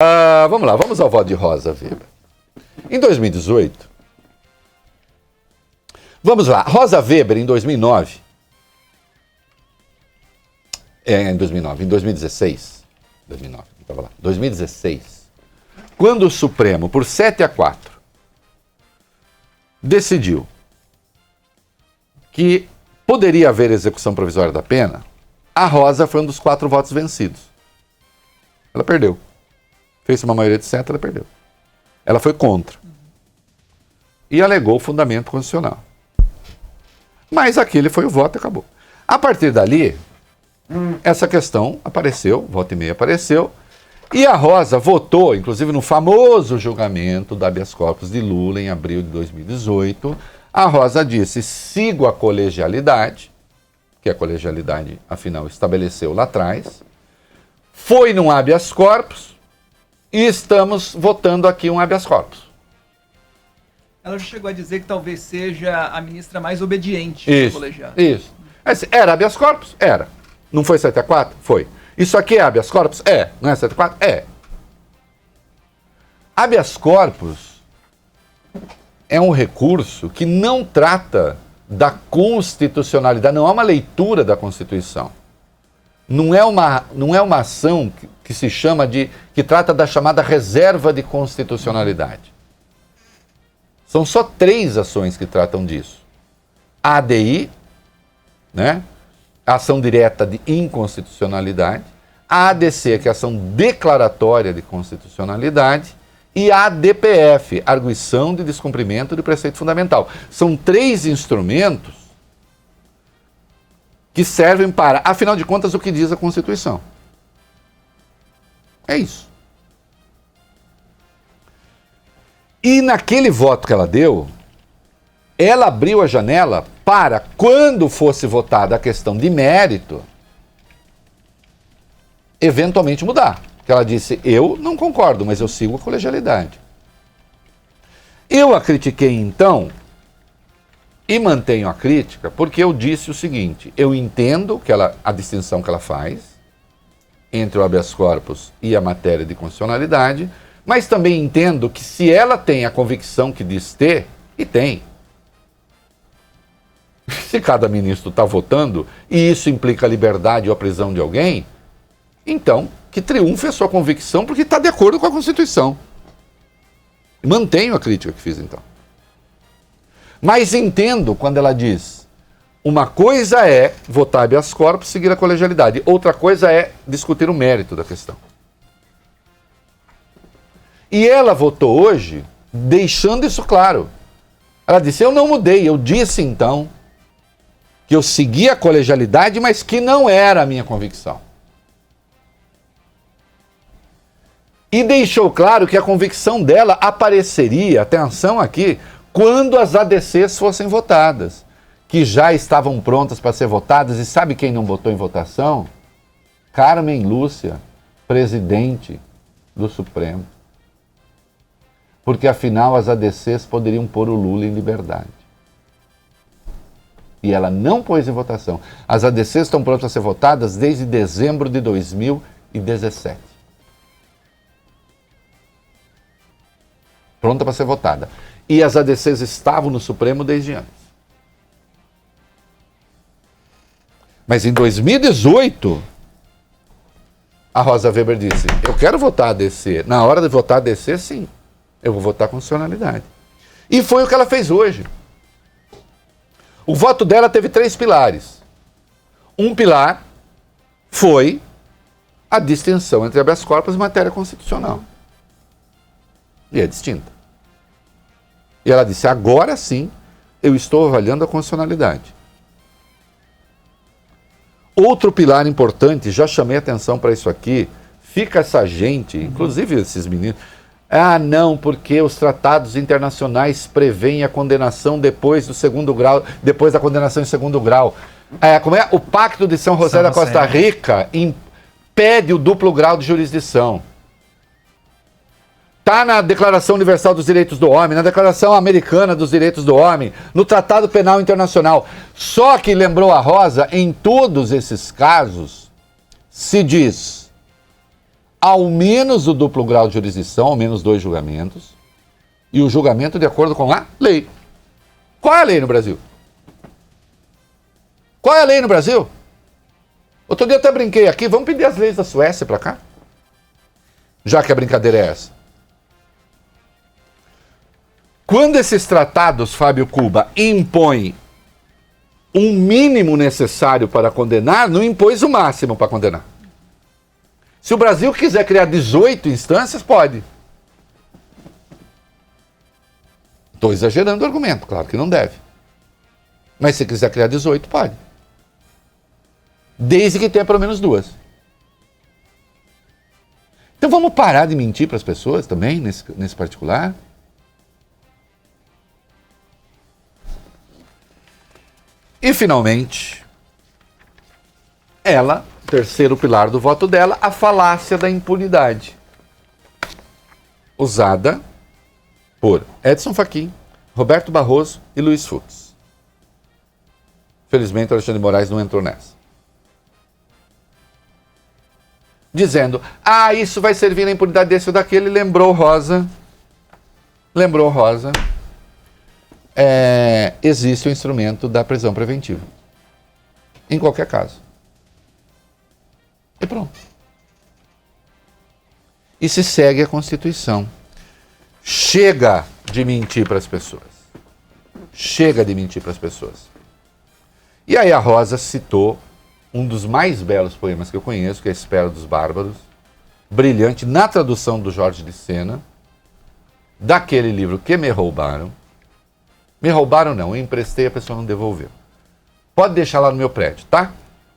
Vamos lá, vamos ao voto de Rosa Weber. Em 2018, vamos lá, Rosa Weber em 2009, em 2016, estava lá, 2016, quando o Supremo, por 7-4, decidiu que poderia haver execução provisória da pena, a Rosa foi um dos 4 votos vencidos. Ela perdeu. Fez uma maioria de 7, ela perdeu. Ela foi contra. E alegou o fundamento constitucional. Mas aquele foi o voto e acabou. A partir dali, essa questão apareceu, volta e meia apareceu, e a Rosa votou, inclusive no famoso julgamento da habeas corpus de Lula em abril de 2018, a Rosa disse, sigo a colegialidade, que a colegialidade, afinal, estabeleceu lá atrás, foi num habeas corpus, e estamos votando aqui um habeas corpus. Ela já chegou a dizer que talvez seja a ministra mais obediente do colegiado. Isso. Era habeas corpus? Era. Não foi 7-4? Foi. Isso aqui é habeas corpus? É. Não é 7-4? É. Habeas corpus é um recurso que não trata da constitucionalidade, não é uma leitura da Constituição. Não é uma ação que se chama que trata da chamada reserva de constitucionalidade. São só 3 ações que tratam disso. A ADI, né? Ação direta de inconstitucionalidade, a ADC, que é a ação declaratória de constitucionalidade, e a ADPF, arguição de descumprimento de preceito fundamental. São 3 instrumentos que servem para, afinal de contas, o que diz a Constituição. É isso. E naquele voto que ela deu, ela abriu a janela para, quando fosse votada a questão de mérito, eventualmente mudar. Porque ela disse, eu não concordo, mas eu sigo a colegialidade. Eu a critiquei então, e mantenho a crítica, porque eu disse o seguinte, eu entendo que a distinção que ela faz entre o habeas corpus e a matéria de constitucionalidade, mas também entendo que se ela tem a convicção que diz ter, e tem, se cada ministro está votando, e isso implica a liberdade ou a prisão de alguém, então que triunfe a sua convicção, porque está de acordo com a Constituição. Mantenho a crítica que fiz então. Mas entendo quando ela diz, uma coisa é votar habeas corpus e seguir a colegialidade, outra coisa é discutir o mérito da questão. E ela votou hoje deixando isso claro. Ela disse, eu não mudei, eu disse então que eu segui a colegialidade, mas que não era a minha convicção. E deixou claro que a convicção dela apareceria, atenção aqui, quando as ADCs fossem votadas, que já estavam prontas para ser votadas, e sabe quem não botou em votação? Carmen Lúcia, presidente do Supremo. Porque afinal as ADCs poderiam pôr o Lula em liberdade. E ela não pôs em votação. As ADCs estão prontas a ser votadas desde dezembro de 2017. Pronta para ser votada. E as ADCs estavam no Supremo desde antes. Mas em 2018, a Rosa Weber disse, eu quero votar a ADC. Na hora de votar a ADC, sim. Eu vou votar com constitucionalidade. E foi o que ela fez hoje. O voto dela teve 3 pilares. Um pilar foi a distinção entre habeas corpus e matéria constitucional. E é distinta. E ela disse, agora sim, eu estou avaliando a constitucionalidade. Outro pilar importante, já chamei atenção para isso aqui, fica essa gente, inclusive esses meninos, não, porque os tratados internacionais prevêem a condenação depois do segundo grau, depois da condenação em segundo grau. O Pacto de São José da Costa Rica impede o duplo grau de jurisdição. Está na Declaração Universal dos Direitos do Homem, na Declaração Americana dos Direitos do Homem, no Tratado Penal Internacional. Só que, lembrou a Rosa, em todos esses casos, se diz ao menos o duplo grau de jurisdição, ao menos 2 julgamentos, e o julgamento de acordo com a lei. Qual é a lei no Brasil? Qual é a lei no Brasil? Outro dia eu até brinquei aqui, vamos pedir as leis da Suécia para cá? Já que a brincadeira é essa. Quando esses tratados, Fábio Cuba, impõem um mínimo necessário para condenar, não impôs o máximo para condenar. Se o Brasil quiser criar 18 instâncias, pode. Estou exagerando o argumento, claro que não deve. Mas se quiser criar 18, pode. Desde que tenha pelo menos 2. Então vamos parar de mentir para as pessoas também, nesse particular? E, finalmente, ela, terceiro pilar do voto dela, a falácia da impunidade. Usada por Edson Fachin, Roberto Barroso e Luiz Fux. Felizmente, o Alexandre de Moraes não entrou nessa. Dizendo, isso vai servir na impunidade desse ou daquele, lembrou Rosa, existe o instrumento da prisão preventiva. Em qualquer caso. E pronto. E se segue a Constituição. Chega de mentir para as pessoas. Chega de mentir para as pessoas. E aí a Rosa citou um dos mais belos poemas que eu conheço, que é A Espera dos Bárbaros, brilhante, na tradução do Jorge de Sena, daquele livro Que Me Roubaram. Me roubaram não, eu emprestei, a pessoa não devolveu. Pode deixar lá no meu prédio, tá?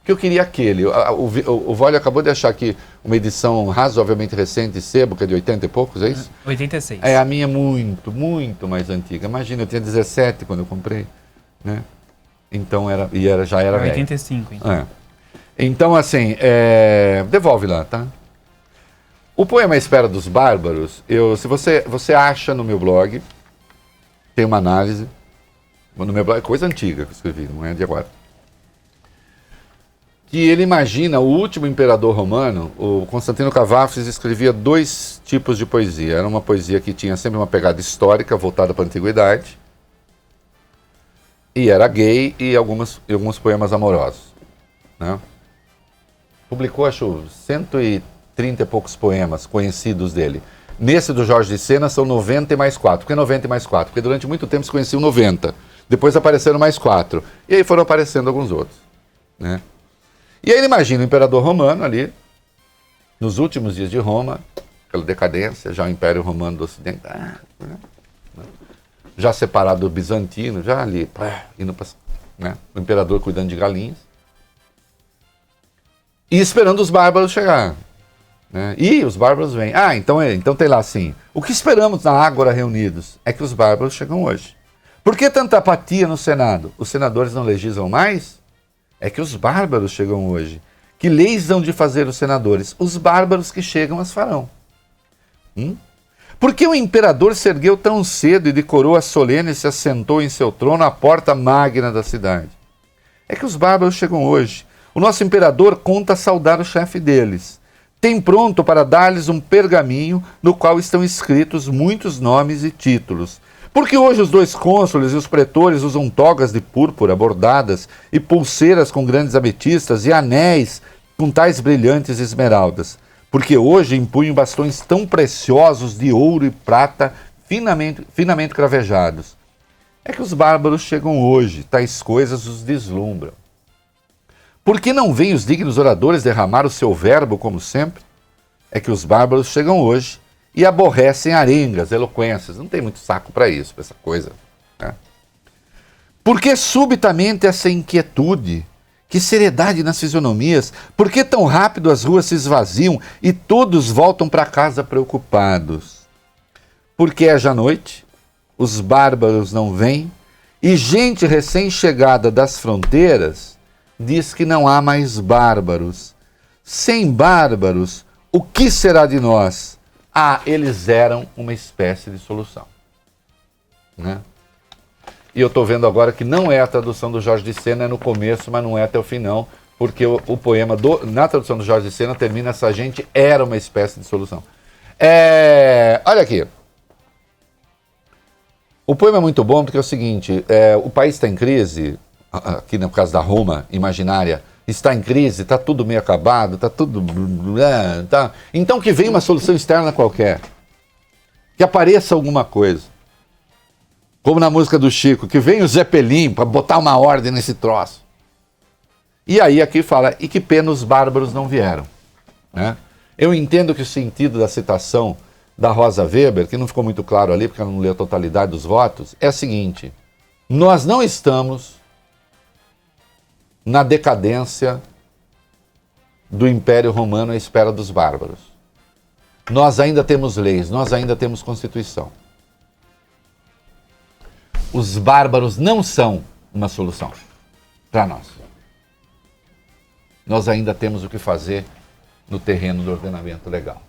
Que eu queria aquele. O Vólio acabou de achar aqui uma edição razoavelmente recente, sebo, que é de 80 e poucos, é isso? 86. A minha é muito, muito mais antiga. Imagina, eu tinha 17 quando eu comprei, né? Então já era velho. 85, então. Então, assim, devolve lá, tá? O poema A Espera dos Bárbaros, se você acha no meu blog, tem uma análise, no meu blog, é coisa antiga que eu escrevi, não é de agora. Que ele imagina o último imperador romano, o Constantino Cavafis, escrevia 2 tipos de poesia. Era uma poesia que tinha sempre uma pegada histórica, voltada para a antiguidade, e era gay, e alguns poemas amorosos, né? Publicou, acho, 130 e poucos poemas conhecidos dele. Nesse do Jorge de Sena são 90 e mais 4. Por que 90 e mais 4? Porque durante muito tempo se conheciam 90. Depois apareceram mais 4. E aí foram aparecendo alguns outros, né? E aí ele imagina o imperador romano ali, nos últimos dias de Roma, aquela decadência, já o Império Romano do Ocidente, já separado do bizantino, já ali, indo para, né, o imperador cuidando de galinhas, e esperando os bárbaros chegar, né? E os bárbaros vêm. Então tem lá assim, o que esperamos na Ágora reunidos é que os bárbaros chegam hoje. Por que tanta apatia no Senado? Os senadores não legislam mais? É que os bárbaros chegam hoje. Que leis hão de fazer os senadores? Os bárbaros que chegam as farão. Por que o imperador se ergueu tão cedo e de coroa solene se assentou em seu trono à porta magna da cidade? É que os bárbaros chegam hoje. O nosso imperador conta saudar o chefe deles. Tem pronto para dar-lhes um pergaminho no qual estão escritos muitos nomes e títulos. Porque hoje os 2 cônsules e os pretores usam togas de púrpura bordadas e pulseiras com grandes ametistas e anéis com tais brilhantes esmeraldas. Porque hoje empunham bastões tão preciosos de ouro e prata finamente cravejados. É que os bárbaros chegam hoje, tais coisas os deslumbram. Por que não vêm os dignos oradores derramar o seu verbo como sempre? É que os bárbaros chegam hoje e aborrecem arengas, eloquências. Não tem muito saco para isso, para essa coisa, né? Por que subitamente essa inquietude? Que seriedade nas fisionomias? Por que tão rápido as ruas se esvaziam e todos voltam para casa preocupados? Porque é já noite, os bárbaros não vêm e gente recém-chegada das fronteiras diz que não há mais bárbaros. Sem bárbaros, o que será de nós? Eles eram uma espécie de solução, né? E eu estou vendo agora que não é a tradução do Jorge de Sena, é no começo, mas não é até o fim não, porque o poema, na tradução do Jorge Sena, termina: essa gente era uma espécie de solução. Olha aqui. O poema é muito bom porque é o seguinte, o país está em crise, aqui no caso da Roma imaginária, está em crise, está tudo meio acabado, está tudo... Tá. Então que venha uma solução externa qualquer. Que apareça alguma coisa. Como na música do Chico, que venha o Zeppelin para botar uma ordem nesse troço. E aí aqui fala, e que pena os bárbaros não vieram. Né? Eu entendo que o sentido da citação da Rosa Weber, que não ficou muito claro ali, porque ela não leu a totalidade dos votos, é o seguinte: nós não estamos na decadência do Império Romano à espera dos bárbaros. Nós ainda temos leis, nós ainda temos Constituição. Os bárbaros não são uma solução para nós. Nós ainda temos o que fazer no terreno do ordenamento legal.